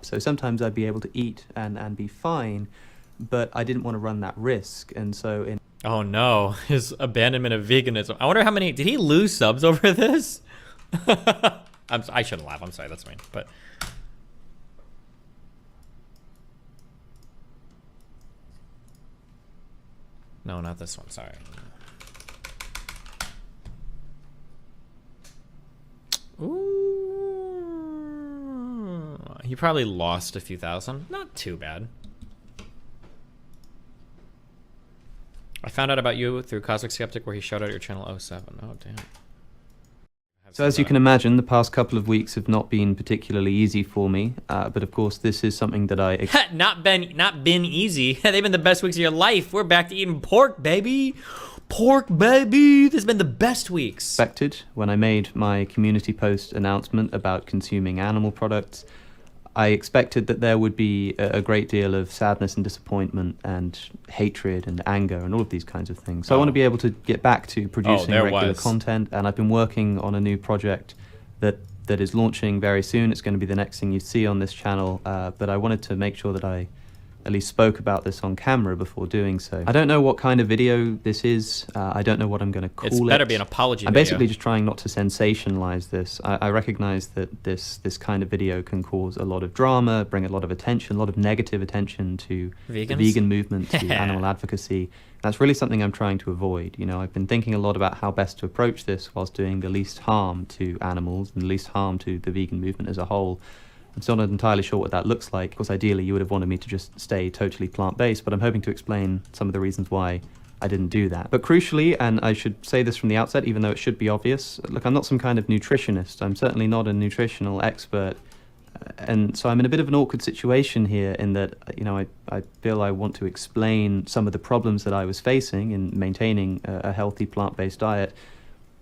So sometimes I'd be able to eat and be fine, but I didn't want to run that risk. And so in Oh no, his abandonment of veganism. I wonder how many, did he lose subs over this? I shouldn't laugh, I'm sorry, that's mean, but. No, not this one, sorry. Ooh, he probably lost a few thousand, not too bad. I found out about you through Cosmic Skeptic where he showed out your channel '07. Oh, damn. So as you can imagine, the past couple of weeks have not been particularly easy for me, but of course this is something that I... not been easy. They've been the best weeks of your life. We're back to eating pork, baby. Pork, baby. This has been the best weeks. Expected when I made my community post announcement about consuming animal products. I expected that there would be a great deal of sadness and disappointment and hatred and anger and all of these kinds of things. So I want to be able to get back to producing regular content, and I've been working on a new project that is launching very soon. It's going to be the next thing you see on this channel, but I wanted to make sure that I at least spoke about this on camera before doing so. I don't know what kind of video this is. I don't know what I'm going to call it. It's better be an apology I'm video. basically just trying not to sensationalize this. I recognize that this kind of video can cause a lot of drama, bring a lot of attention, a lot of negative attention to the vegan movement, to animal advocacy. That's really something I'm trying to avoid. You know, I've been thinking a lot about how best to approach this whilst doing the least harm to animals and the least harm to the vegan movement as a whole. I'm still not entirely sure what that looks like. Of course, ideally, you would have wanted me to just stay totally plant-based, but I'm hoping to explain some of the reasons why I didn't do that. But crucially, and I should say this from the outset, even though it should be obvious, look, I'm not some kind of nutritionist. I'm certainly not a nutritional expert. And so I'm in a bit of an awkward situation here in that, you know, I feel I want to explain some of the problems that I was facing in maintaining a healthy plant-based diet,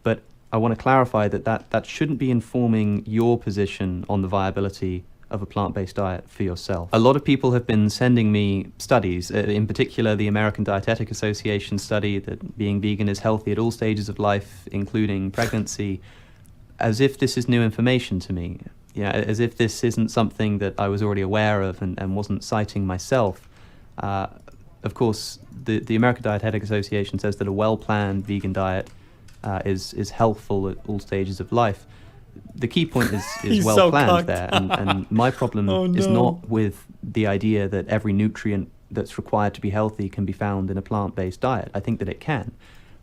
but I want to clarify that shouldn't be informing your position on the viability of a plant-based diet for yourself. A lot of people have been sending me studies, in particular the American Dietetic Association study that being vegan is healthy at all stages of life, including pregnancy, as if this is new information to me. Yeah, as if this isn't something that I was already aware of and wasn't citing myself. Of course, the American Dietetic Association says that a well-planned vegan diet is healthful at all stages of life. The key point is well planned there, and my problem is not with the idea that every nutrient that's required to be healthy can be found in a plant-based diet. I think that it can.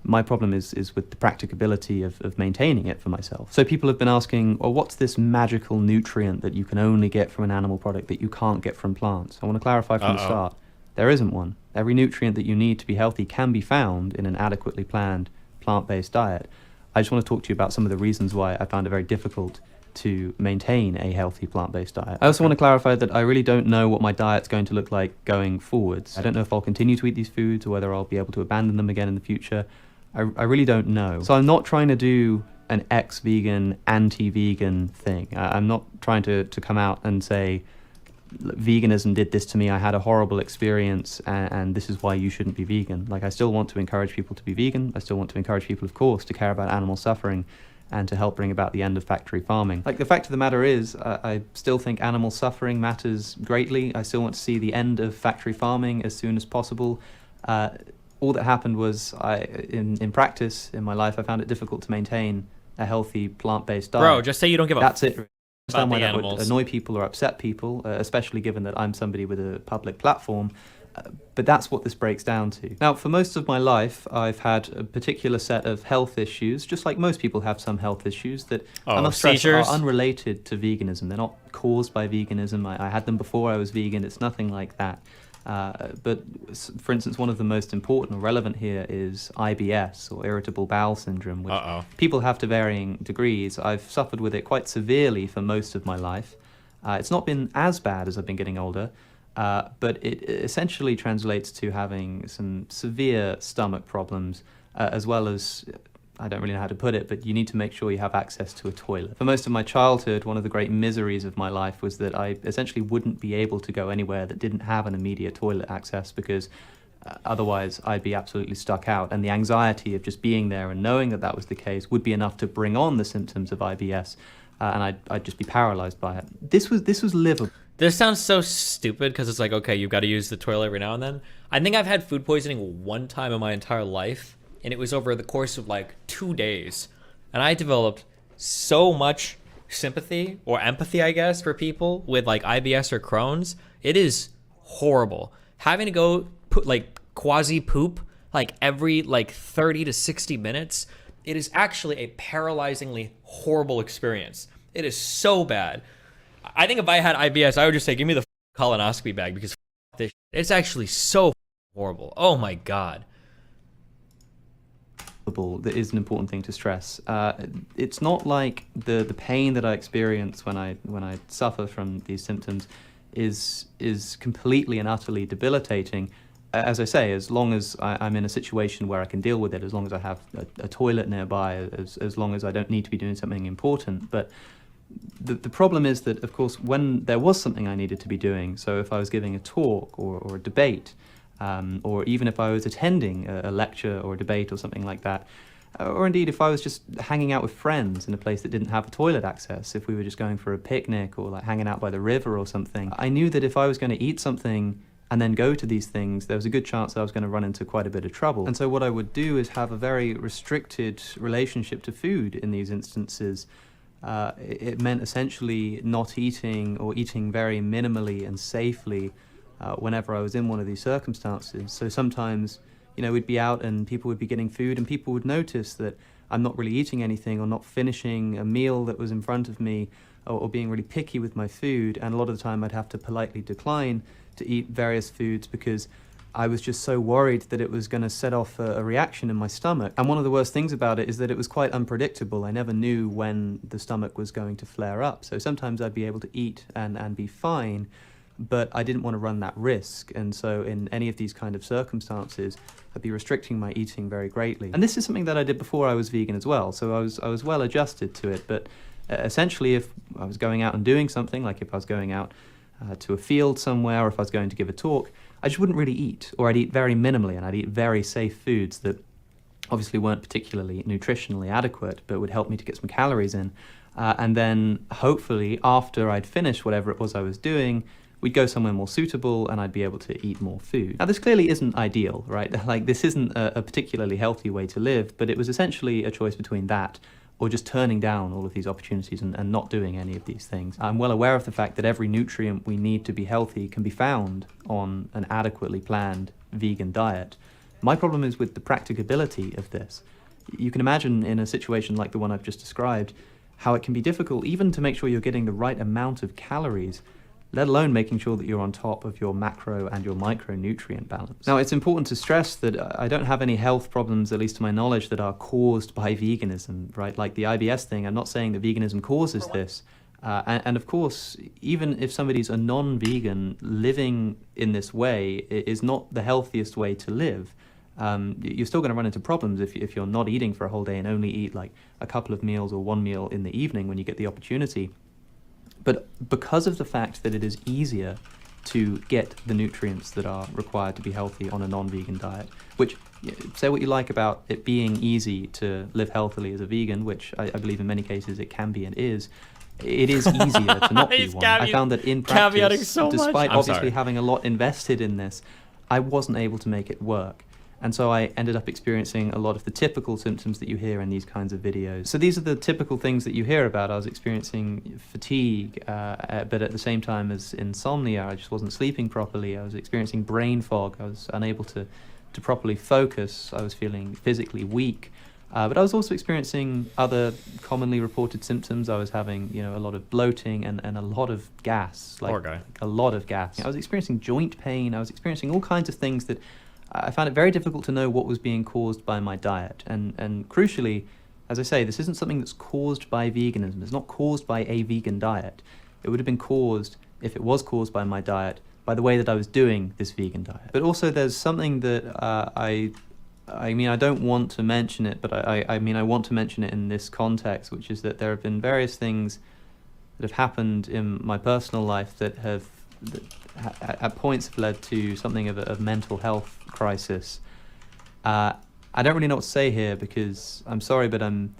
My problem is with the practicability of maintaining it for myself. So people have been asking, well, what's this magical nutrient that you can only get from an animal product that you can't get from plants? I want to clarify from the start, there isn't one. Every nutrient that you need to be healthy can be found in an adequately planned plant-based diet. I just want to talk to you about some of the reasons why I found it very difficult to maintain a healthy plant-based diet. I also want to clarify that I really don't know what my diet's going to look like going forwards. I don't know if I'll continue to eat these foods or whether I'll be able to abandon them again in the future. I really don't know. So I'm not trying to do an ex-vegan, anti-vegan thing. I'm not trying to come out and say, veganism did this to me, I had a horrible experience, and this is why you shouldn't be vegan. Like, I still want to encourage people to be vegan. I still want to encourage people, of course, to care about animal suffering and to help bring about the end of factory farming. Like, the fact of the matter is, I still think animal suffering matters greatly. I still want to see the end of factory farming as soon as possible. All that happened was, in practice, in my life, I found it difficult to maintain a healthy plant-based diet. Bro, just say you don't give a That's it. I understand why that animals would annoy people or upset people, especially given that I'm somebody with a public platform, but that's what this breaks down to. Now, for most of my life, I've had a particular set of health issues, just like most people have some health issues that I must stress are unrelated to veganism. They're not caused by veganism. I had them before I was vegan. It's nothing like that. But for instance, one of the most important or relevant here is IBS, or irritable bowel syndrome, which people have to varying degrees. I've suffered with it quite severely for most of my life. It's not been as bad as I've been getting older, but it essentially translates to having some severe stomach problems, as well as, I don't really know how to put it, but you need to make sure you have access to a toilet. For most of my childhood, one of the great miseries of my life was that I essentially wouldn't be able to go anywhere that didn't have an immediate toilet access, because otherwise I'd be absolutely stuck out. And the anxiety of just being there and knowing that that was the case would be enough to bring on the symptoms of IBS, and I'd just be paralyzed by it. This was livable. This sounds so stupid because it's like, okay, you've got to use the toilet every now and then. I think I've had food poisoning one time in my entire life, and it was over the course of like 2 days. And I developed so much sympathy or empathy, I guess, for people with like IBS or Crohn's. It is horrible. Having to go put like quasi poop like every like 30 to 60 minutes. It is actually a paralyzingly horrible experience. It is so bad. I think if I had IBS, I would just say, give me the colonoscopy bag because this. It's actually so horrible. Oh my God. That is an important thing to stress. It's not like the pain that I experience when I suffer from these symptoms is completely and utterly debilitating. As I say, as long as I'm in a situation where I can deal with it, as long as I have a toilet nearby, as long as I don't need to be doing something important. But the problem is that, of course, when there was something I needed to be doing, so if I was giving a talk or a debate, or even if I was attending a lecture or a debate or something like that, or indeed if I was just hanging out with friends in a place that didn't have a toilet access, if we were just going for a picnic or like hanging out by the river or something, I knew that if I was going to eat something and then go to these things, there was a good chance that I was going to run into quite a bit of trouble. And so what I would do is have a very restricted relationship to food in these instances. It meant essentially not eating or eating very minimally and safely whenever I was in one of these circumstances. So sometimes, we'd be out and people would be getting food and people would notice that I'm not really eating anything or not finishing a meal that was in front of me or being really picky with my food. And a lot of the time I'd have to politely decline to eat various foods because I was just so worried that it was going to set off a reaction in my stomach. And one of the worst things about it is that it was quite unpredictable. I never knew when the stomach was going to flare up. So sometimes I'd be able to eat and be fine, but I didn't want to run that risk. And so in any of these kind of circumstances, I'd be restricting my eating very greatly. And this is something that I did before I was vegan as well. So I was well adjusted to it. But essentially, if I was going out and doing something, like if I was going out to a field somewhere, or if I was going to give a talk, I just wouldn't really eat, or I'd eat very minimally, and I'd eat very safe foods that obviously weren't particularly nutritionally adequate, but would help me to get some calories in. And then hopefully after I'd finished whatever it was I was doing, we'd go somewhere more suitable and I'd be able to eat more food. Now this clearly isn't ideal, right? Like this isn't a particularly healthy way to live, but it was essentially a choice between that or just turning down all of these opportunities and not doing any of these things. I'm well aware of the fact that every nutrient we need to be healthy can be found on an adequately planned vegan diet. My problem is with the practicability of this. You can imagine in a situation like the one I've just described, how it can be difficult even to make sure you're getting the right amount of calories, let alone making sure that you're on top of your macro and your micronutrient balance. Now, it's important to stress that I don't have any health problems, at least to my knowledge, that are caused by veganism, right? Like the IBS thing, I'm not saying that veganism causes this. And of course, even if somebody's a non-vegan, living in this way is not the healthiest way to live. You're still going to run into problems if you're not eating for a whole day and only eat like a couple of meals or one meal in the evening when you get the opportunity. But because of the fact that it is easier to get the nutrients that are required to be healthy on a non-vegan diet, which, say what you like about it being easy to live healthily as a vegan, which I believe in many cases it can be and is, it is easier to not be one. I found that in practice, despite obviously having a lot invested in this, I wasn't able to make it work. And so I ended up experiencing a lot of the typical symptoms that you hear in these kinds of videos. So these are the typical things that you hear about. I was experiencing fatigue, but at the same time as insomnia. I just wasn't sleeping properly. I was experiencing brain fog. I was unable to properly focus. I was feeling physically weak. But I was also experiencing other commonly reported symptoms. I was having, a lot of bloating and a lot of gas. Poor guy. A lot of gas. I was experiencing joint pain. I was experiencing all kinds of things that I found it very difficult to know what was being caused by my diet. And crucially, as I say, this isn't something that's caused by veganism. It's not caused by a vegan diet. It would have been caused, if it was caused by my diet, by the way that I was doing this vegan diet. But also there's something that I don't want to mention it, but I want to mention it in this context, which is that there have been various things that have happened in my personal life that at points have led to something of a mental health crisis. I don't really know what to say here because I'm sorry, but I'm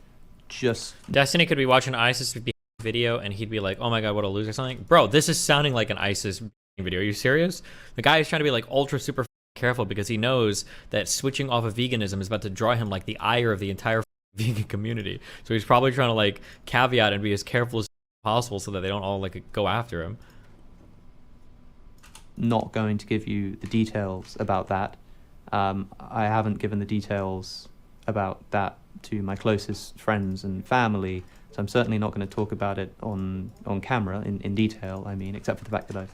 just... Destiny could be watching ISIS with video and he'd be like, oh my god, what a loser or something. Bro, this is sounding like an ISIS video. Are you serious? The guy is trying to be like ultra super careful because he knows that switching off of veganism is about to draw him like the ire of the entire vegan community. So he's probably trying to like caveat and be as careful as possible so that they don't all like go after him. Not going to give you the details about that. I haven't given the details about that to my closest friends and family, so I'm certainly not going to talk about it on camera in detail, I mean, except for the fact that I've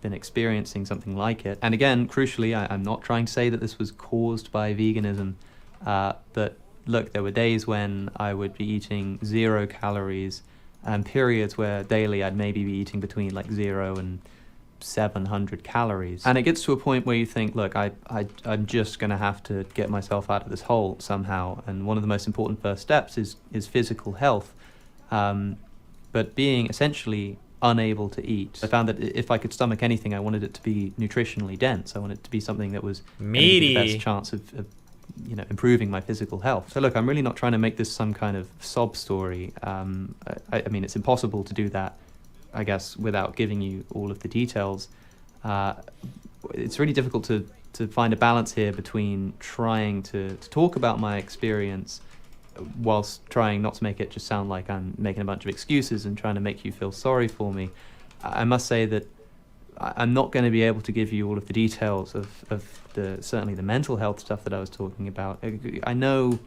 been experiencing something like it. And again, crucially, I'm not trying to say that this was caused by veganism, but look, there were days when I would be eating 0 calories and periods where daily I'd maybe be eating between like 0 and 700 calories. And it gets to a point where you think, look, I'm just going to have to get myself out of this hole somehow. And one of the most important first steps is physical health. But being essentially unable to eat, I found that if I could stomach anything, I wanted it to be nutritionally dense. I wanted it to be something that was meaty, the best chance of you know, improving my physical health. So look, I'm really not trying to make this some kind of sob story. I mean, it's impossible to do that, I guess, without giving you all of the details. It's really difficult to find a balance here between trying to talk about my experience whilst trying not to make it just sound like I'm making a bunch of excuses and trying to make you feel sorry for me. I must say that I'm not going to be able to give you all of the details of certainly the mental health stuff that I was talking about. I know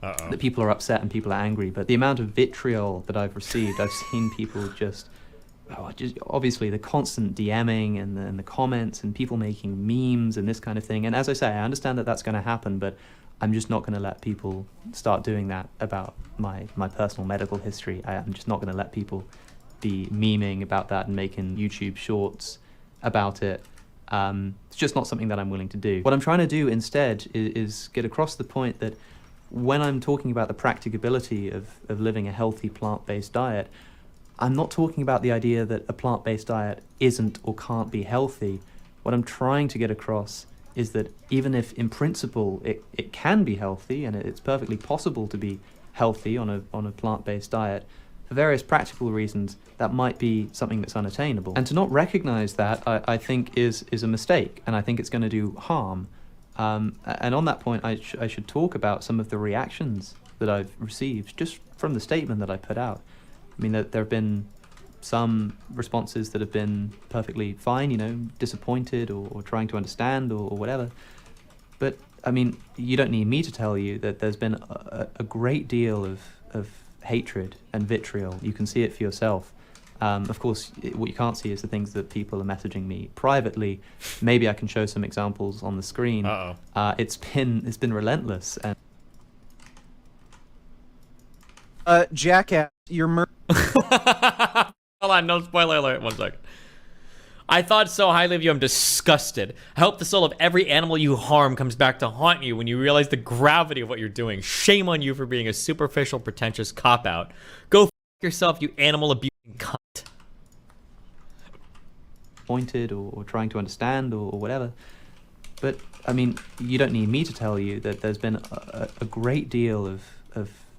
that people are upset and people are angry, but the amount of vitriol that I've received, I've seen people just obviously the constant DMing and the comments and people making memes and this kind of thing. And as I say, I understand that that's going to happen, but I'm just not going to let people start doing that about my personal medical history. I'm just not going to let people be memeing about that and making YouTube shorts about it. It's just not something that I'm willing to do. What I'm trying to do instead is get across the point that when I'm talking about the practicability of living a healthy plant-based diet, I'm not talking about the idea that a plant-based diet isn't or can't be healthy. What I'm trying to get across is that even if in principle it can be healthy and it's perfectly possible to be healthy on a plant-based diet, for various practical reasons that might be something that's unattainable. And to not recognize that, I think is a mistake, and I think it's going to do harm. And on that point, I should talk about some of the reactions that I've received just from the statement that I put out. I mean, there have been some responses that have been perfectly fine, you know, disappointed or trying to understand or whatever. But, I mean, you don't need me to tell you that there's been a great deal of hatred and vitriol. You can see it for yourself. Of course, what you can't see is the things that people are messaging me privately. Maybe I can show some examples on the screen. It's been relentless. And Jackass, you're Hold on, no spoiler alert. 1 sec. I thought so highly of you, I'm disgusted. I hope the soul of every animal you harm comes back to haunt you when you realize the gravity of what you're doing. Shame on you for being a superficial, pretentious cop-out. Go f*** yourself, you animal-abusing cunt. Pointed or trying to understand or whatever. But, I mean, you don't need me to tell you that there's been a great deal of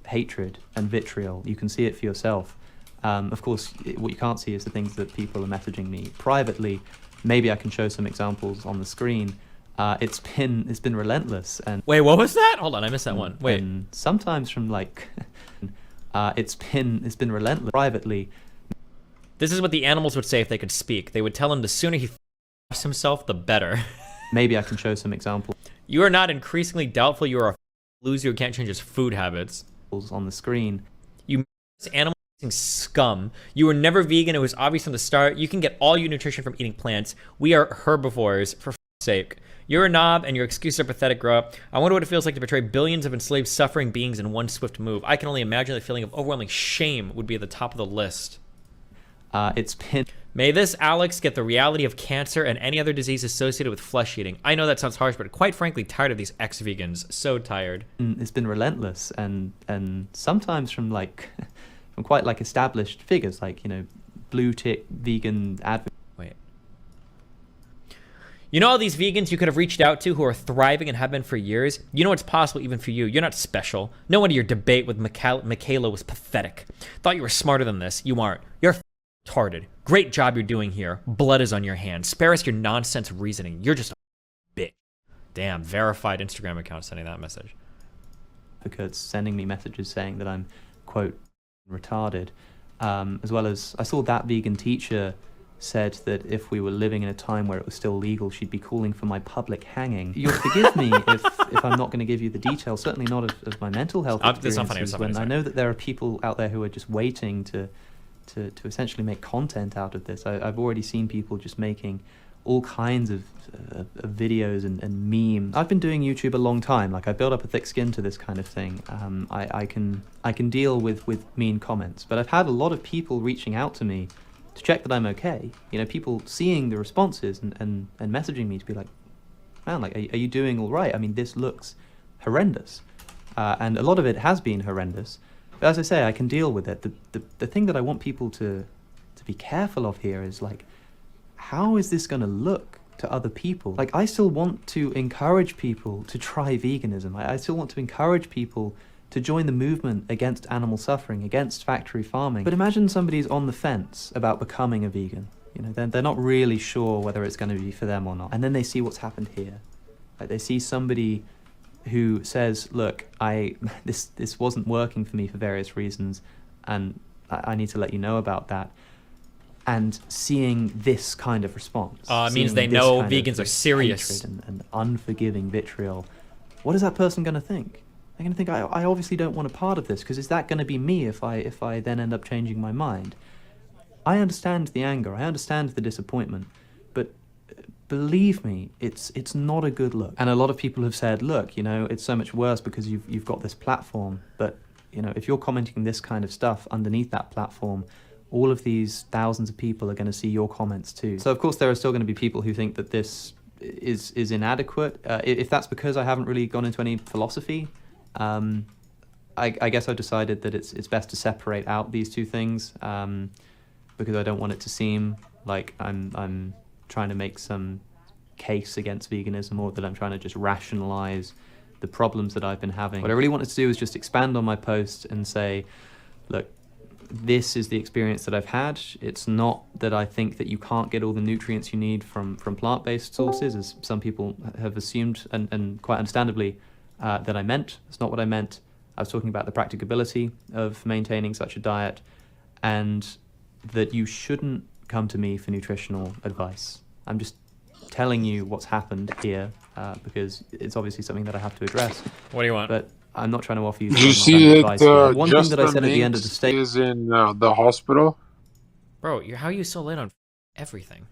hatred and vitriol. You can see it for yourself. Of course, what you can't see is the things that people are messaging me privately. Maybe I can show some examples on the screen. It's been relentless. And wait, what was that? Hold on, I missed that one. Wait. And sometimes from like, it's been relentless privately. This is what the animals would say if they could speak. They would tell him the sooner he f***s himself, the better. Maybe I can show some examples. You are not increasingly doubtful you are a loser who can't change his food habits. On the screen. You animal scum. You were never vegan. It was obvious from the start. You can get all your nutrition from eating plants. We are herbivores, for f***'s sake. You're a knob and your excuses are pathetic, grow up. I wonder what it feels like to betray billions of enslaved suffering beings in one swift move. I can only imagine the feeling of overwhelming shame would be at the top of the list. May this Alex get the reality of cancer and any other disease associated with flesh eating. I know that sounds harsh, but quite frankly, tired of these ex-vegans. So tired. It's been relentless, and sometimes from like, from quite like established figures, like, you know, blue tick vegan advocates. Wait. You know all these vegans you could have reached out to who are thriving and have been for years? You know it's possible even for you. You're not special. No wonder your debate with Michaela was pathetic. Thought you were smarter than this. You aren't. You're retarded. Great job you're doing here. Blood is on your hands. Spare us your nonsense reasoning. You're just a bitch. Damn, verified Instagram account sending that message. Advocates sending me messages saying that I'm, quote, retarded, as well as I saw that vegan teacher said that if we were living in a time where it was still legal, she'd be calling for my public hanging. You'll forgive me if I'm not going to give you the details, certainly not of my mental health experiences, when I know that there are people out there who are just waiting to essentially make content out of this. I've already seen people just making all kinds of videos and memes. I've been doing YouTube a long time. Like, I built up a thick skin to this kind of thing. I can deal with mean comments, but I've had a lot of people reaching out to me to check that I'm okay. You know, people seeing the responses and messaging me to be like, man, like, are you doing all right? I mean, this looks horrendous. And a lot of it has been horrendous. But as I say, I can deal with it. The thing that I want people to be careful of here is, like, how is this going to look to other people? Like, I still want to encourage people to try veganism. I still want to encourage people to join the movement against animal suffering, against factory farming. But imagine somebody's on the fence about becoming a vegan. You know, they're not really sure whether it's going to be for them or not. And then they see what's happened here. Like, they see somebody who says, look, this wasn't working for me for various reasons, and I need to let you know about that. And seeing this kind of response. It means they know vegans are serious. And unforgiving vitriol. What is that person going to think? They're going to think, I obviously don't want a part of this, because is that going to be me if I then end up changing my mind? I understand the anger, I understand the disappointment, but believe me, it's not a good look. And a lot of people have said, look, you know, it's so much worse because you've got this platform, but, you know, if you're commenting this kind of stuff underneath that platform, all of these thousands of people are going to see your comments too. So of course there are still going to be people who think that this is inadequate. If that's because I haven't really gone into any philosophy, I guess I've decided that it's best to separate out these two things, because I don't want it to seem like I'm trying to make some case against veganism, or that I'm trying to just rationalize the problems that I've been having. What I really wanted to do is just expand on my post and say, look, this is the experience that I've had. It's not that I think that you can't get all the nutrients you need from plant-based sources, as some people have assumed, and quite understandably, that I meant. It's not what I meant. I was talking about the practicability of maintaining such a diet, and that you shouldn't come to me for nutritional advice. I'm just telling you what's happened here, because it's obviously something that I have to address. What do you want? But I'm not trying to offer you Did you see advice. that One thing that I said at the end of the statement is in the hospital? Bro, how are you so late on everything?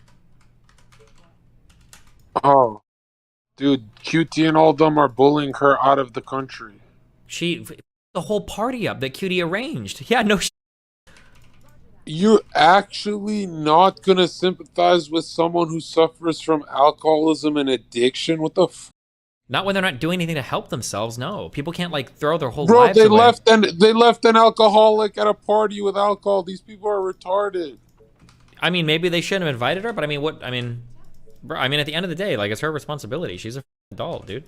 Oh, dude, QT and all them are bullying her out of the country. The whole party up that QT arranged. Yeah, no. You're actually not gonna sympathize with someone who suffers from alcoholism and addiction? What the Not when they're not doing anything to help themselves. No, people can't like throw their whole Bro, lives away. they left an alcoholic at a party with alcohol. These people are retarded. I mean, maybe they shouldn't have invited her, but bro, at the end of the day, like, it's her responsibility. She's a adult, dude.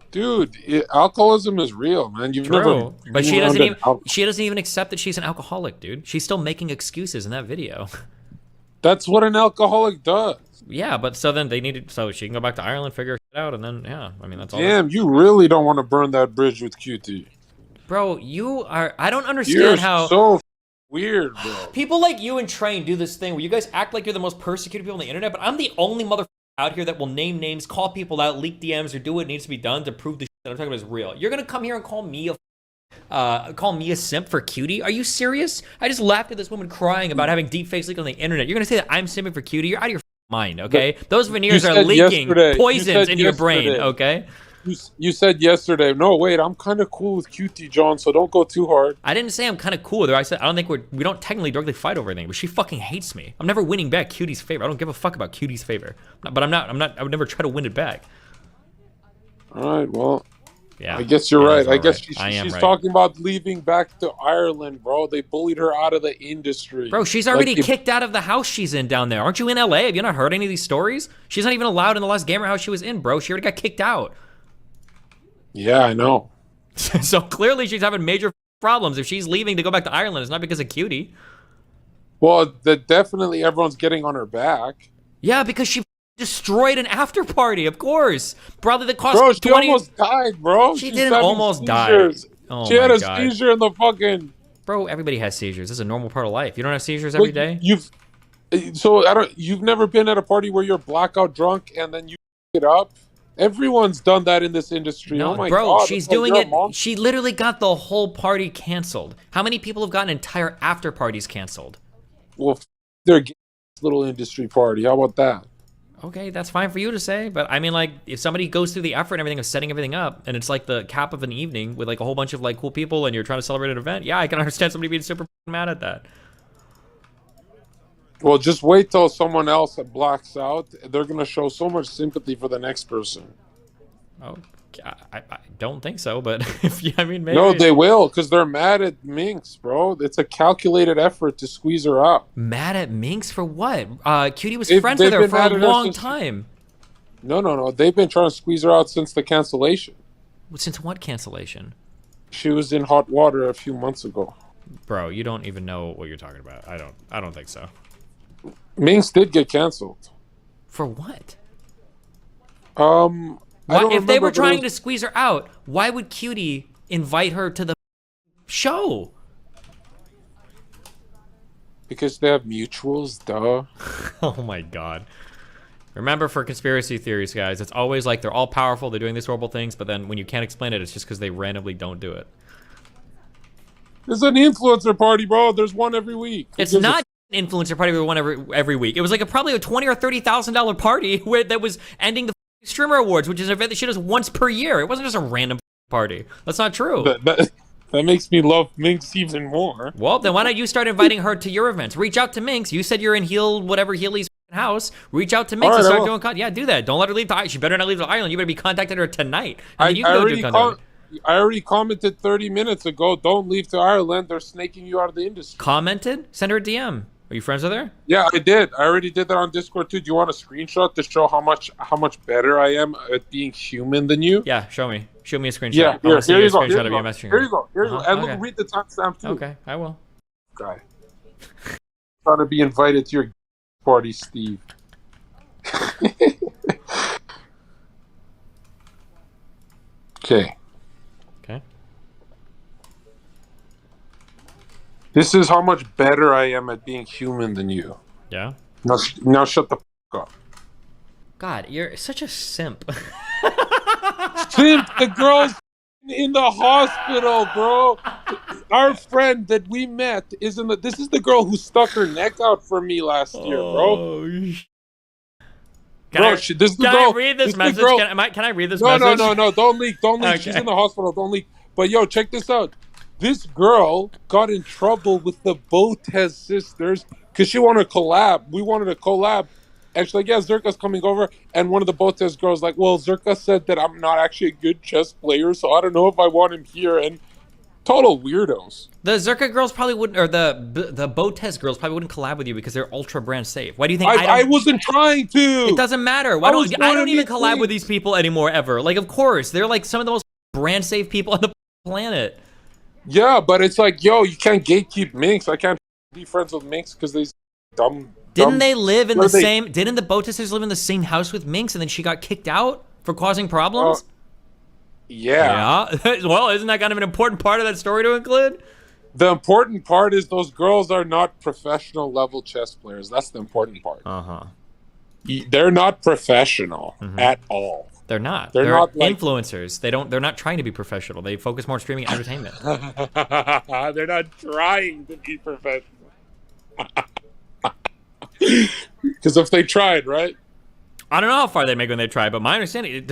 Dude, alcoholism is real, man. True, but she doesn't even accept that she's an alcoholic, dude. She's still making excuses in that video. That's what an alcoholic does. Yeah, but so then so she can go back to Ireland, figure it out, and then, yeah, I mean, that's all. Damn, you really don't want to burn that bridge with QT. Bro, I don't understand how. So weird, bro. People like you and Train do this thing where you guys act like you're the most persecuted people on the internet, but I'm the only motherfucker out here that will name names, call people out, leak DMs, or do what needs to be done to prove the shit that I'm talking about is real. You're gonna come here and call me a simp for QT? Are you serious? I just laughed at this woman crying about having deepfakes leak on the internet. You're gonna say that I'm simping for QT? You're out of your mind, okay? Those veneers are leaking poisons into your brain, okay? You said yesterday, no, wait, I'm kind of cool with QT, John, so don't go too hard. I didn't say I'm kind of cool with her. I said I don't think we don't technically directly fight over anything, but she fucking hates me. I'm never winning back QT's favor. I don't give a fuck about QT's favor. But I would never try to win it back. All right, well, Yeah. I guess you're right. I guess I am she's right. talking about leaving back to Ireland, bro. They bullied her out of the industry. Bro, she's already kicked out of the house she's in down there. Aren't you in LA? Have you not heard any of these stories? She's not even allowed in the last gamer house she was in, bro. She already got kicked out. Yeah, I know. So clearly she's having major problems. If she's leaving to go back to Ireland, it's not because of Cutie. Well, definitely everyone's getting on her back. Yeah, because she destroyed an after party, of course. Probably that cost Bro, she 20... almost died, bro. She She's didn't having almost seizures. die. Oh she had my a God. seizure in the fucking... Bro, everybody has seizures. This is a normal part of life. You don't have seizures every day? You've never been at a party where you're blackout drunk and then you it up? Everyone's done that in this industry. No, oh my bro, God. she's Like, doing you're a it. monster. She literally got the whole party canceled. How many people have gotten entire after parties canceled? Well, they're getting this little industry party. How about that? Okay, that's fine for you to say, but I mean, like, if somebody goes through the effort and everything of setting everything up, and it's like the cap of an evening with like a whole bunch of like cool people, and you're trying to celebrate an event, yeah, I can understand somebody being super mad at that. Well, just wait till someone else blacks out. They're going to show so much sympathy for the next person. Oh, I don't think so, but if I mean, maybe. No, they will, because they're mad at Minx, bro. It's a calculated effort to squeeze her out. Mad at Minx for what? Cutie was They've friends with her been for mad a at her long since- time. No. They've been trying to squeeze her out since the cancellation. Since what cancellation? She was in hot water a few months ago. Bro, you don't even know what you're talking about. I don't think so. Minx did get canceled. For what? I don't If they remember, were but trying it to was- squeeze her out, why would Cutie invite her to the show? Because they have mutuals, duh. Oh my God. Remember, for conspiracy theories, guys, it's always like they're all powerful, they're doing these horrible things, but then when you can't explain it, it's just because they randomly don't do it. It's an influencer party, bro. There's one every week. It's not an influencer party we won every week. It was like probably a $20,000 or $30,000 party that was ending the Streamer Awards, which is an event that she does once per year. It wasn't just a random party. That's not true. That makes me love Minx even more. Well, then why don't you start inviting her to your events? Reach out to Minx. You said you're in Healy's house. Reach out to Minx and start doing content. Yeah, do that. Don't let her leave the island. She better not leave the island. You better be contacting her tonight. And then you can go do content. I already commented 30 minutes ago, don't leave to Ireland. They're snaking you out of the industry. Commented? Send her a DM. Are you friends with her? Yeah, I did. I already did that on Discord too. Do you want a screenshot to show how much better I am at being human than you? Yeah, show me. Show me a screenshot. Yeah, here you go. Screenshot of you messaging Here you go. Here you go. And okay. look, read the timestamp too. Okay, I will. Guy. Trying to be invited to your party, Steve. Okay. Okay. This is how much better I am at being human than you. Yeah. Now shut the f up. God, you're such a simp. Simp, the girl's in the hospital, bro. Our friend that we met is in the. This is the girl who stuck her neck out for me last year, bro. Can I read this message? Can I read this message? No. Don't leak. Okay. She's in the hospital. Don't leak. But yo, check this out. This girl got in trouble with the Botez sisters because she wanted to collab. We wanted to collab. And she's like, yeah, Zerka's coming over. And one of the Botez girls like, well, Zerka said that I'm not actually a good chess player, so I don't know if I want him here. And total weirdos. The Zerka girls probably wouldn't, or the Botez girls probably wouldn't collab with you because they're ultra brand safe. Why do you think I wasn't trying to? It doesn't matter. I don't even collab with these people anymore ever. Like, of course, they're like some of the most brand safe people on the planet. Yeah, but it's like, yo, you can't gatekeep Minx. I can't be friends with Minx because they dumb. Didn't they live in the same? Didn't the Botezers live in the same house with Minx, and then she got kicked out for causing problems? Yeah. Well, isn't that kind of an important part of that story to include? The important part is those girls are not professional level chess players. That's the important part. They're not professional at all. They're not. They're not like influencers. They're not trying to be professional. They focus more on streaming entertainment. They're not trying to be professional. Because if they tried, right? I don't know how far they make when they try, but my understanding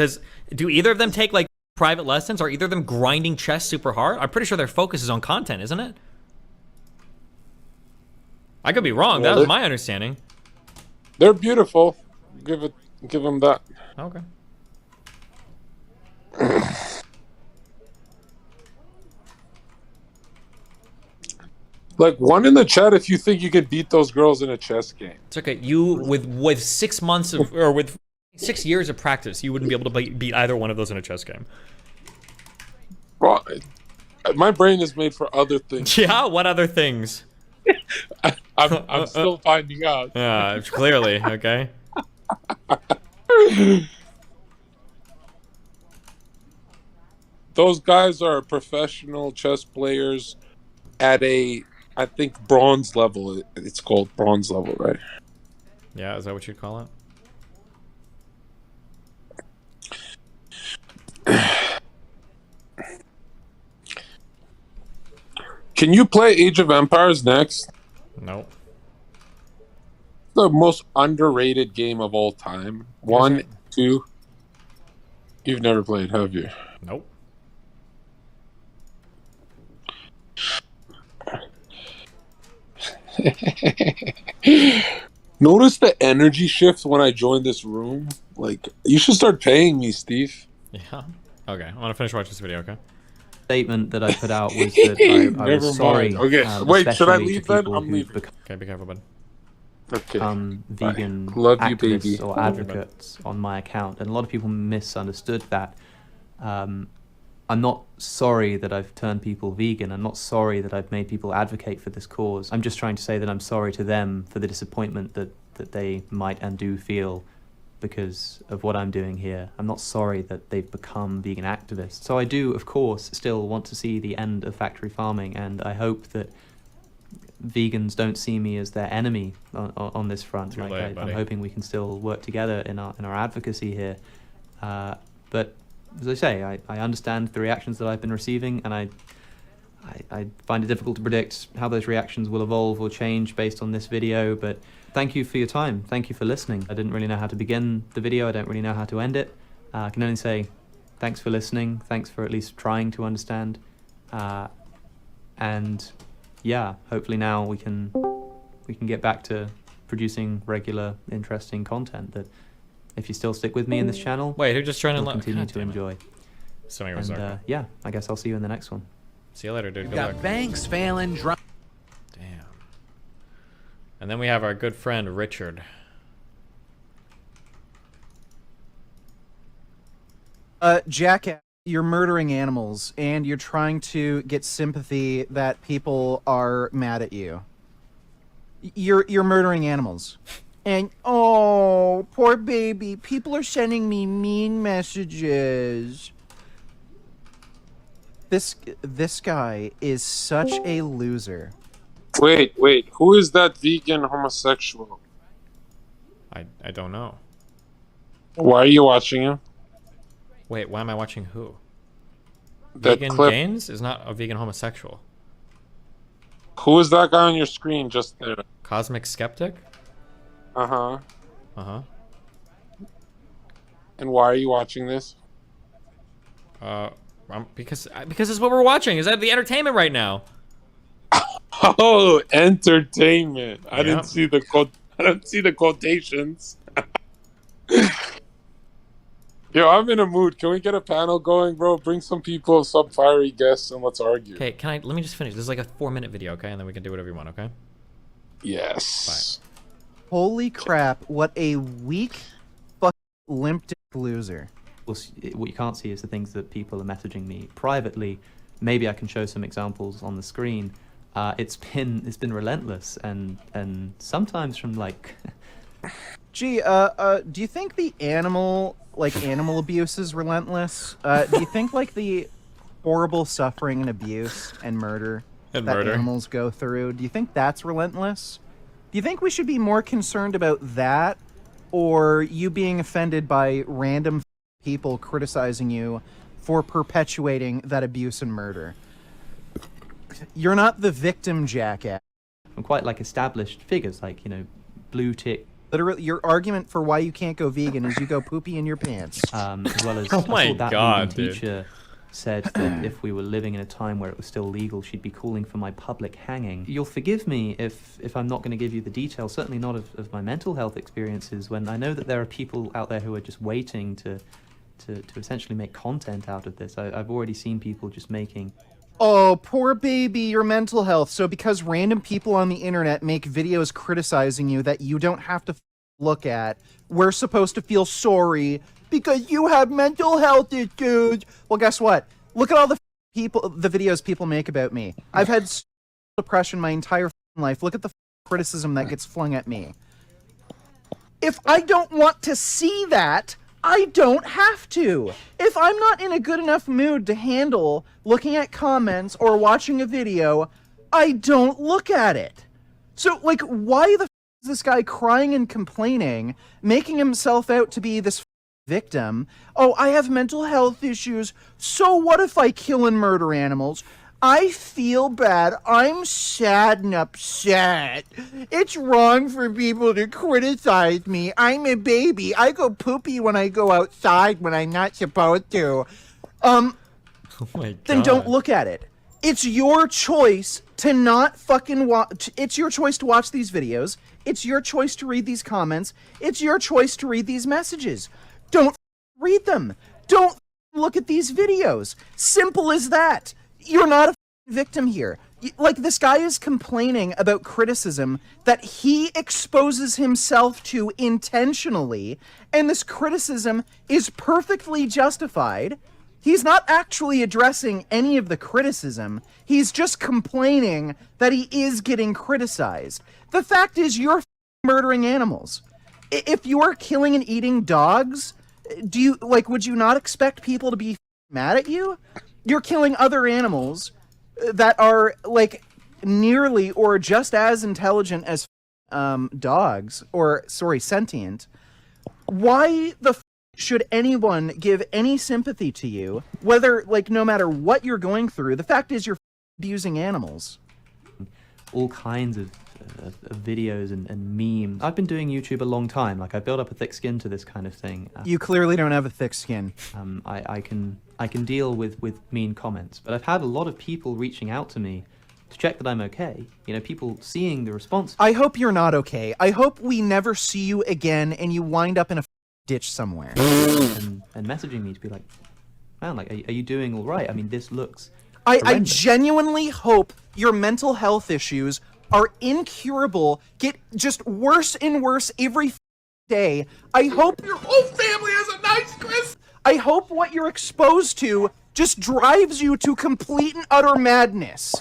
do either of them take like private lessons? Are either of them grinding chess super hard? I'm pretty sure their focus is on content, isn't it? I could be wrong. That was my understanding. They're beautiful. Give them that. Okay. Like, one in the chat if you think you can beat those girls in a chess game. It's okay. You with 6 months of or with 6 years of practice, you wouldn't be able to beat either one of those in a chess game. Well, my brain is made for other things. Yeah. What other things? I'm still finding out. Yeah. Clearly. Okay. Those guys are professional chess players at a, I think, bronze level. It's called bronze level, right? Yeah. Is that what you'd call it? Can you play Age of Empires next? No. The most underrated game of all time. 1, 2. You've never played, have you? Nope. Notice the energy shift when I joined this room. Like, you should start paying me, Steve. Yeah. Okay. I want to finish watching this video. Okay. Statement that I put out was that I was sorry. Mind. Okay, wait, should I especially leave to then? people I'm who've leaving. Okay. Be careful, bud. Okay. Vegan Love you, activists baby. or advocates on my account, and a lot of people misunderstood that. I'm not sorry that I've turned people vegan. I'm not sorry that I've made people advocate for this cause. I'm just trying to say that I'm sorry to them for the disappointment that they might and do feel because of what I'm doing here. I'm not sorry that they've become vegan activists. So I do, of course, still want to see the end of factory farming, and I hope that vegans don't see me as their enemy on this front. Too Like late, buddy. I'm hoping we can still work together in our advocacy here. But as I say, I understand the reactions that I've been receiving, and I find it difficult to predict how those reactions will evolve or change based on this video, but thank you for your time. Thank you for listening. I didn't really know how to begin the video. I don't really know how to end it. I can only say thanks for listening. Thanks for at least trying to understand. And yeah, hopefully now we can get back to producing regular, interesting content that if you still stick with me in this channel, Wait, who just trying to you'll continue to enjoy. So many And yeah, I guess I'll see you in the next one. See you later, dude. Good Got luck. banks failing. Damn. And then we have our good friend Richard. Jackass, you're murdering animals, and you're trying to get sympathy that people are mad at you. You're murdering animals. And, oh, poor baby, people are sending me mean messages. This guy is such a loser. Wait, who is that vegan homosexual? I don't know. Why are you watching him? Wait, why am I watching who? That Vegan clip. Gains is not a vegan homosexual. Who is that guy on your screen just there? Cosmic Skeptic? Uh-huh. Uh-huh. And why are you watching this? Because it's what we're watching. Is that the entertainment right now? Oh, entertainment. I Yeah. didn't see the I don't see the quotations. Yo, I'm in a mood. Can we get a panel going, bro? Bring some people, some fiery guests, and let's argue. Okay, let me just finish. This is like a 4-minute video, okay? And then we can do whatever you want, okay? Yes. Holy crap, what a weak, fucking limp dick loser. What you can't see is the things that people are messaging me privately. Maybe I can show some examples on the screen. It's been relentless, and sometimes from like Gee, do you think the animal abuse is relentless? Do you think like the horrible suffering and abuse and murder And that murder. animals go through, do you think that's relentless? Do you think we should be more concerned about that, or you being offended by random people criticizing you for perpetuating that abuse and murder? You're not the victim, jackass. from quite like established figures, like blue tick, Literally, your argument for why you can't go vegan is you go poopy in your pants. as well as Oh I my saw that God, vegan dude. teacher said that if we were living in a time where it was still legal, she'd be calling for my public hanging. You'll forgive me if I'm not going to give you the details, certainly not of my mental health experiences, when I know that there are people out there who are just waiting to essentially make content out of this. I've already seen people just making Oh, poor baby, your mental health. So because random people on the internet make videos criticizing you that you don't have to look at, we're supposed to feel sorry because you have mental health issues. Well, guess what? Look at all the videos people make about me. I've had depression my entire life. Look at the criticism that gets flung at me. If I don't want to see that, I don't have to. If I'm not in a good enough mood to handle looking at comments or watching a video, I don't look at it. So, like, why the is this guy crying and complaining, making himself out to be this victim? Oh, I have mental health issues. So what if I kill and murder animals? I feel bad. I'm sad and upset. It's wrong for people to criticize me. I'm a baby. I go poopy when I go outside when I'm not supposed to. Oh my God. Then don't look at it. It's your choice to not fucking watch. It's your choice to watch these videos. It's your choice to read these comments. It's your choice to read these messages. Don't read them. Don't look at these videos. Simple as that. You're not a victim here. Like, this guy is complaining about criticism that he exposes himself to intentionally, and this criticism is perfectly justified. He's not actually addressing any of the criticism. He's just complaining that he is getting criticized. The fact is, you're murdering animals. If you're killing and eating dogs, would you not expect people to be mad at you? You're killing other animals that are, like, nearly or just as intelligent as dogs, sentient. Why the should anyone give any sympathy to you, whether, like, no matter what you're going through? The fact is, you're abusing animals. All kinds of videos and memes. I've been doing YouTube a long time. Like, I built up a thick skin to this kind of thing. You clearly don't have a thick skin. I can deal with mean comments, but I've had a lot of people reaching out to me to check that I'm okay. You know, people seeing the response. I hope you're not okay. I hope we never see you again and you wind up in a ditch somewhere. and messaging me to be like, man, like, are you doing all right? I mean, this looks I genuinely hope your mental health issues are incurable, get just worse and worse every day. I hope your whole family has a nice Christmas. I hope what you're exposed to just drives you to complete and utter madness.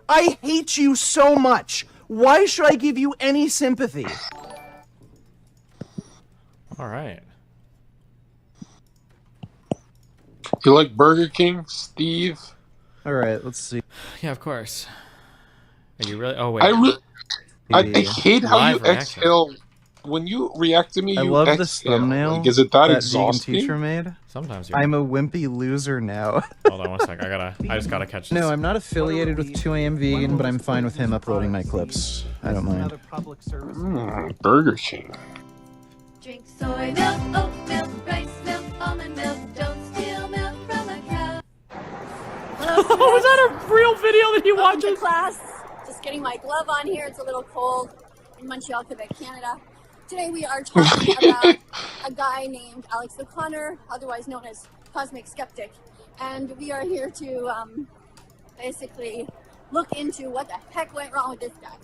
I hate you so much. Why should I give you any sympathy? All right. You like Burger King, Steve? All right, let's see. Yeah, of course. Are you really? Oh wait. I hate how you Live reaction. exhale when you react to me. I You love exhale. this thumbnail Like, is it that vegan exhausting? teacher made. Sometimes you're. I'm a wimpy loser now. Hold on one sec. I just gotta catch this. No, I'm not affiliated with 2AM Vegan, but I'm fine with him uploading my clips. I don't mind. Burger King. Drink soy milk, oat milk, rice milk, almond milk. Don't steal milk from a cow. Was that a real video that he Welcome to watches? class. Just getting my glove on here. It's a little cold in Montreal, Quebec, Canada. Today we are talking about a guy named Alex O'Connor, otherwise known as Cosmic Skeptic. And we are here to basically look into what the heck went wrong with this guy.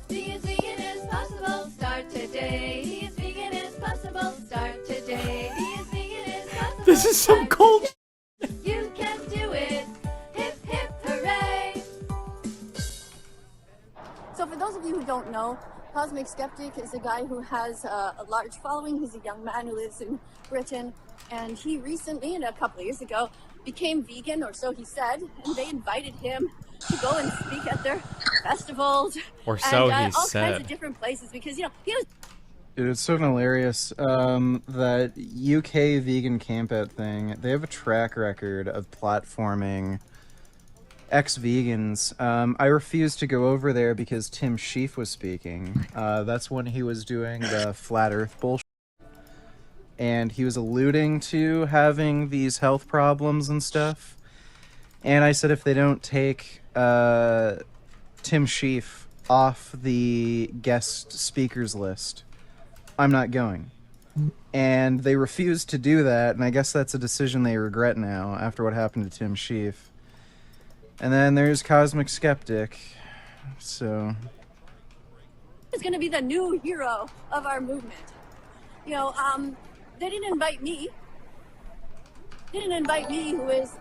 Being vegan is possible. Start today. Being vegan is possible. Start today. Being vegan is possible. This is some cold. You can do it. Hip hip hooray. So for those of you who don't know, Cosmic Skeptic is a guy who has a large following. He's a young man who lives in Britain, and he recently, and a couple of years ago, became vegan, or so he said, and they invited him to go and speak at their festivals Or so and he all said. kinds of different places because, you know, he was Dude, it's so hilarious. That UK vegan campout thing, they have a track record of platforming ex-vegans. I refused to go over there because Tim Sheaf was speaking. That's when he was doing the flat earth bullshit. And he was alluding to having these health problems and stuff. And I said if they don't take Tim Sheaf off the guest speakers list, I'm not going. and they refused to do that, and I guess that's a decision they regret now after what happened to Tim Sheaf. And then there's Cosmic Skeptic. So is going to be the new hero of our movement. You know, they didn't invite me. They didn't invite me, who is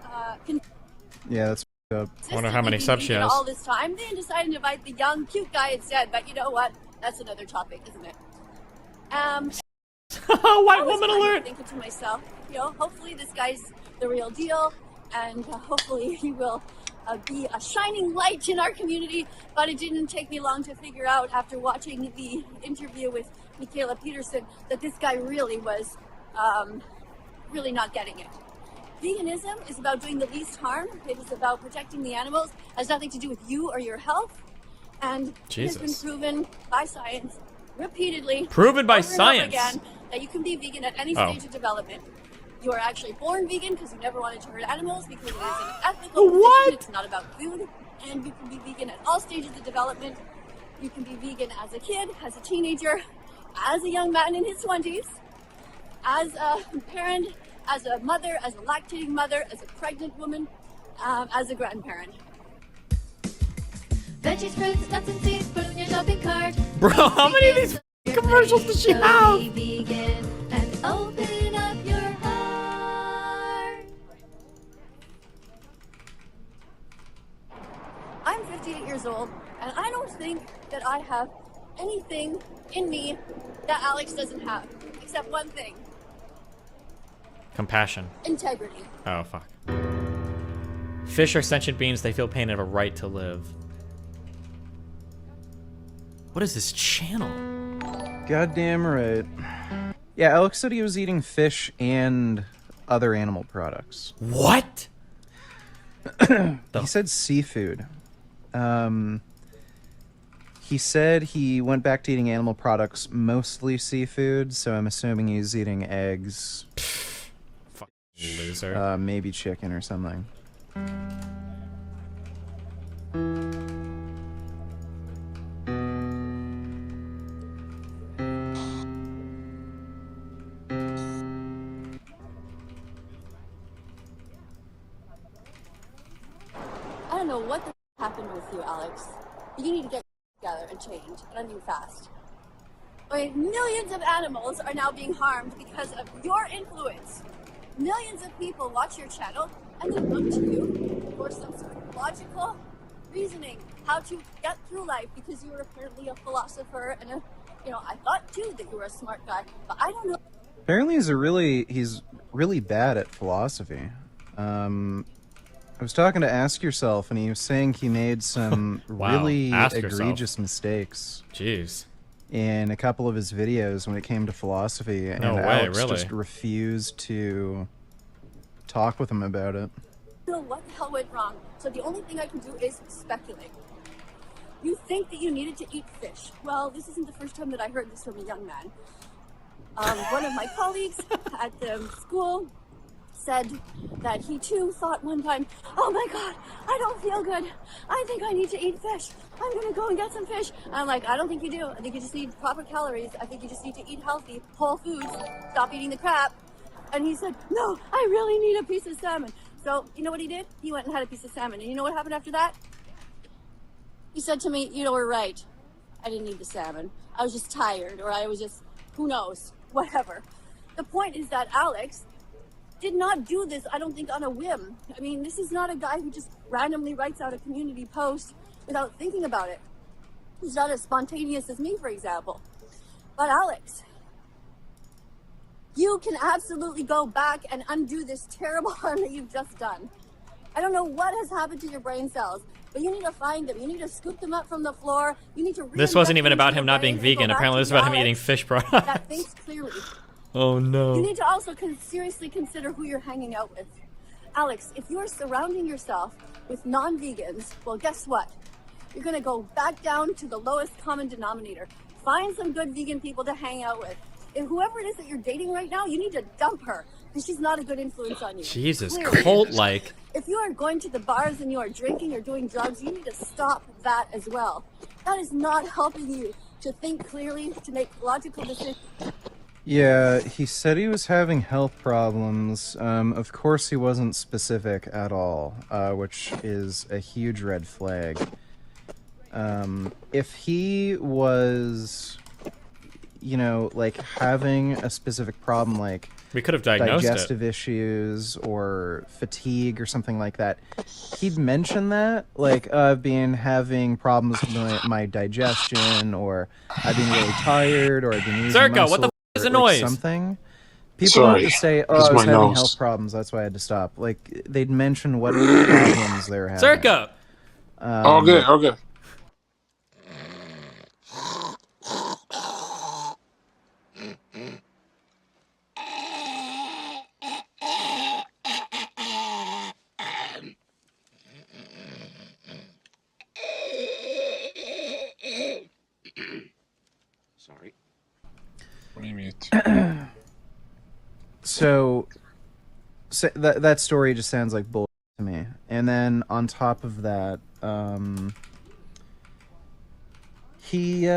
yeah, that's up. I wonder how many subs she has. All this time, they decided to invite the young, cute guy instead. But you know what? That's another topic, isn't it? White woman alert! Thinking to myself, you know, hopefully this guy's the real deal, and hopefully he will be a shining light in our community. But it didn't take me long to figure out, after watching the interview with Michaela Peterson, that this guy really was really not getting it. Veganism is about doing the least harm. It is about protecting the animals. It has nothing to do with you or your health. And it has been proven by science repeatedly. Proven by over and science. over again, that you can be vegan at any stage of development. You are actually born vegan because you never wanted to hurt animals, because it is an ethical position. It's not about food. And you can be vegan at all stages of development. You can be vegan as a kid, as a teenager, as a young man in his 20s, as a parent, as a mother, as a lactating mother, as a pregnant woman, as a grandparent. Veggies, fruits, nuts, and seeds, put in your shopping cart. Bro, how many of these commercials does she have? Be vegan and open up your heart. I'm 58 years old, and I don't think that I have anything in me that Alex doesn't have, except one thing. Compassion. Integrity. Oh, fuck. Fish are sentient beings. They feel pain and have a right to live. What is this channel? Goddamn right. Yeah, Alex said he was eating fish and other animal products. What? He said seafood. He said he went back to eating animal products, mostly seafood, so I'm assuming he's eating eggs. Fuck loser. Maybe chicken or something. I don't know what the happened with you, Alex. You need to get together and change, and I mean fast. I mean, millions of animals are now being harmed because of your influence. Millions of people watch your channel and they look to you for some sort of logical reasoning, how to get through life, because you were apparently a philosopher and I thought too that you were a smart guy, but I don't know. Apparently he's really bad at philosophy. I was talking to Ask Yourself, and he was saying he made some Wow. really Ask egregious Yourself. mistakes Jeez. in a couple of his videos when it came to philosophy, and No way, Alex really? just refused to talk with him about it. I don't know what the hell went wrong, so the only thing I can do is speculate. You think that you needed to eat fish. Well, this isn't the first time that I heard this from a young man. One of my colleagues at the school said that he too thought one time, oh my god, I don't feel good. I think I need to eat fish. I'm gonna go and get some fish. And I'm like, I don't think you do. I think you just need proper calories. I think you just need to eat healthy, whole foods. Stop eating the crap. And he said, no, I really need a piece of salmon. So, you know what he did? He went and had a piece of salmon. And you know what happened after that? He said to me, you were right. I didn't need the salmon. I was just tired, or I was just, who knows, whatever. The point is that Alex did not do this, I don't think, on a whim. I mean, this is not a guy who just randomly writes out a community post without thinking about it. He's not as spontaneous as me, for example. But Alex, you can absolutely go back and undo this terrible harm that you've just done. I don't know what has happened to your brain cells, but you need to find them. You need to scoop them up from the floor. You need to. This wasn't even about him not being reinvent them into your vegan. brain and go Apparently, back this to was about him Alex eating fish products. that thinks clearly. Oh You no. need to also seriously consider who you're hanging out with. Alex, if you're surrounding yourself with non-vegans, well, guess what? You're going to go back down to the lowest common denominator. Find some good vegan people to hang out with. And whoever it is that you're dating right now, you need to dump her, because she's not a good influence on you. Jesus, Clearly. cult-like. If you are going to the bars and you are drinking or doing drugs, you need to stop that as well. That is not helping you to think clearly, to make logical decisions. Yeah, he said he was having health problems. Of course, he wasn't specific at all, which is a huge red flag. If he was, you know, like having a specific problem, like We could have diagnosed digestive issues or fatigue or something like that, he'd mention that, like, I've been having problems with my digestion, or I've been really tired, or I've been losing Zerka, what the muscle, f is the or, like, noise? something. People Sorry, don't just say, "Oh, it's I was my having nose. health problems, that's why I had to stop." Like, they'd mention what problems they were having. Zerka! Okay, okay. Sorry. What do you mean? So that story just sounds like bull to me. And then on top of that, he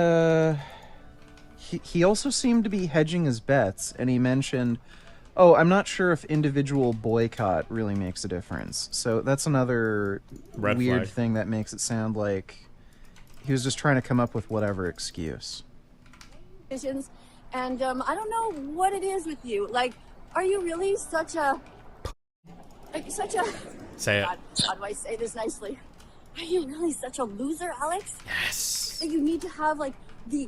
also seemed to be hedging his bets, and he mentioned, "Oh, I'm not sure if individual boycott really makes a difference." So that's another Red weird flag. thing that makes it sound like he was just trying to come up with whatever excuse. And I don't know what it is with you. Like, are you really such a Say it. God, how do I say this nicely? Are you really such a loser, Alex? Yes. That you need to have like the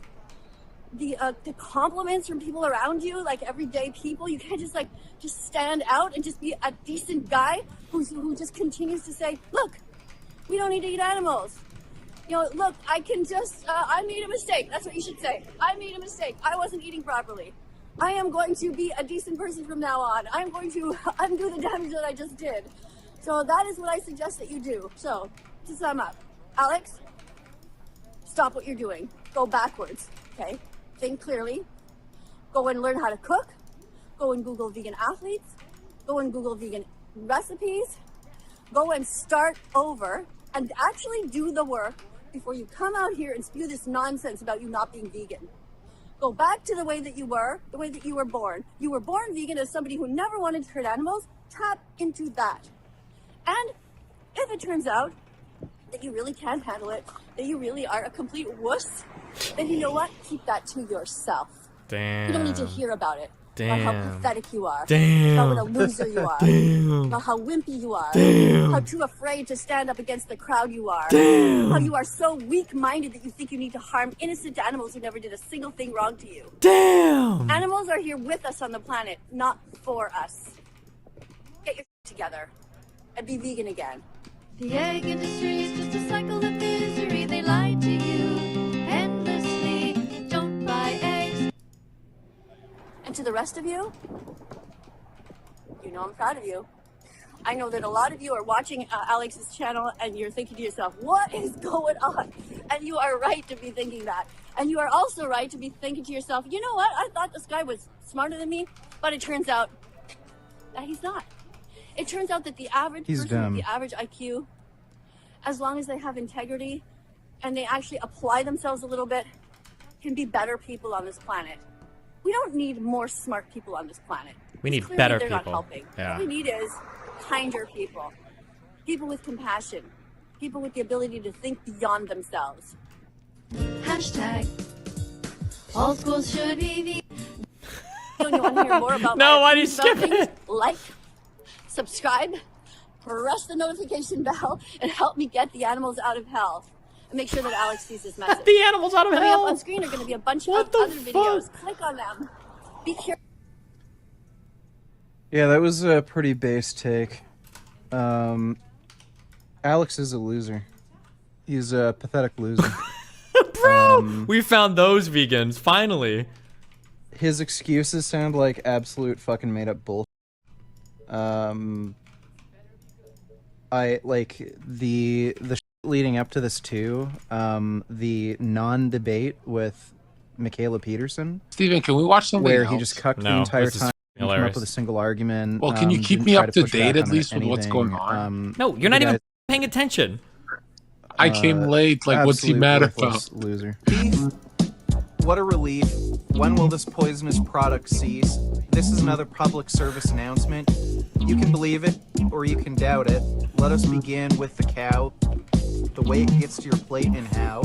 compliments from people around you, like everyday people. You can't just stand out and just be a decent guy who just continues to say, "Look, we don't need to eat animals. You know, look, I can just, I made a mistake." That's what you should say. I made a mistake. I wasn't eating properly. I am going to be a decent person from now on. I'm going to undo the damage that I just did. So that is what I suggest that you do. So, to sum up, Alex, stop what you're doing. Go backwards, okay? Think clearly. Go and learn how to cook. Go and Google vegan athletes. Go and Google vegan recipes. Go and start over and actually do the work before you come out here and spew this nonsense about you not being vegan. Go back to the way that you were born. You were born vegan as somebody who never wanted to hurt animals. Tap into that. And if it turns out that you really can't handle it, that you really are a complete wuss, then you know what? Keep that to yourself. Damn. You don't need to hear about it. About how Damn. pathetic you are. Damn. About what a loser you are. Damn. About how wimpy you are. Damn. How too afraid to stand up against the crowd you are. Damn. How you are so weak-minded that you think you need to harm innocent animals who never did a single thing wrong to you. Damn. Animals are here with us on the planet, not for us. Get your together and be vegan again. The egg industry is just a cycle of misery. They lie to you endlessly. Don't buy eggs. And to the rest of you, you know I'm proud of you. I know that a lot of you are watching Alex's channel and you're thinking to yourself, what is going on? And you are right to be thinking that. And you are also right to be thinking to yourself, you know what? I thought this guy was smarter than me, but it turns out that he's not. It turns out that the average He's person dumb. with the average IQ, as long as they have integrity and they actually apply themselves a little bit, can be better people on this planet. We don't need more smart people on this planet. We need Clearly better they're people. Not helping. Yeah. What we need is kinder people, people with compassion, people with the ability to think beyond themselves. Hashtag all schools should be vegan. You want to hear more about No, my why do you opinions about skip things? it? Like, subscribe, press the notification bell, and help me get the animals out of hell. And make sure that Alex sees this message. The animals out of Coming up hell. on screen are going to be a bunch What of the other fuck? videos. Click on them. Be curious. Yeah, that was a pretty base take. Alex is a loser. He's a pathetic loser. Bro, we found those vegans finally. His excuses sound like absolute fucking made up bullshit. I like the shit leading up to this too. The non-debate with Michaela Peterson, Steven, can we watch something where else? he just cucked the No, entire this is time, didn't come up hilarious. with a single argument. Well, can you keep didn't me try up to push date back at on least with what's anything. going on? No, you're not the even guy's paying attention. I came late. Like, what's he absolute mad worthless about? Loser. What a relief When will this poisonous product cease? This is another public service announcement. You can believe it, or you can doubt it. Let us begin with the cow, the way it gets to your plate and how.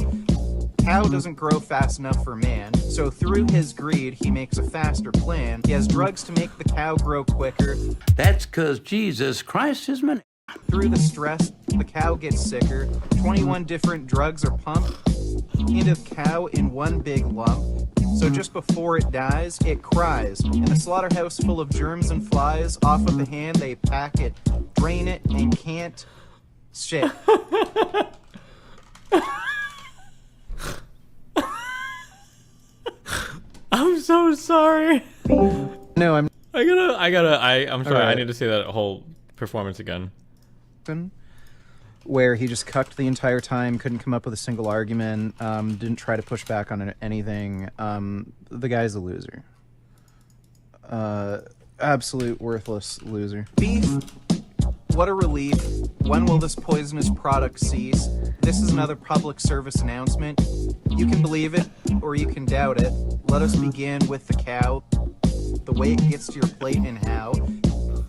Cow doesn't grow fast enough for man, so through his greed, he makes a faster plan. He has drugs to make the cow grow quicker. That's 'cause Jesus Christ is my... Through the stress, the cow gets sicker. 21 different drugs are pumped into the cow in one big lump. So just before it dies, it cries. In a slaughterhouse full of germs and flies, off of the hand they pack it, drain it, and can't... Shit. I'm so sorry. No, I'm... I'm sorry, I Alright. need to see that whole performance again. Where he just cucked the entire time, couldn't come up with a single argument, didn't try to push back on anything. The guy's a loser. Absolute worthless loser. Beef, what a relief. When will this poisonous product cease? This is another public service announcement. You can believe it, or you can doubt it. Let us begin with the cow, the way it gets to your plate and how.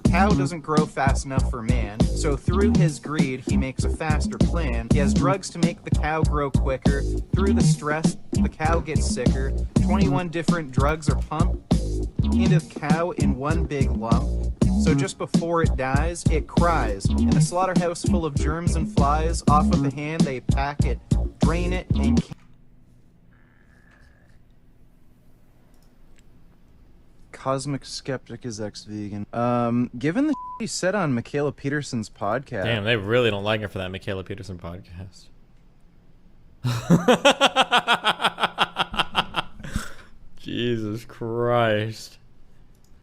Cow doesn't grow fast enough for man, so through his greed, he makes a faster plan. He has drugs to make the cow grow quicker. Through the stress, the cow gets sicker. 21 different drugs are pumped into the cow in one big lump. So just before it dies, it cries. In a slaughterhouse full of germs and flies, off of the hand they pack it, drain it, and... Cosmic Skeptic is ex-vegan. Given the he said on Michaela Peterson's podcast... Damn, they really don't like her for that Michaela Peterson podcast. Jesus Christ.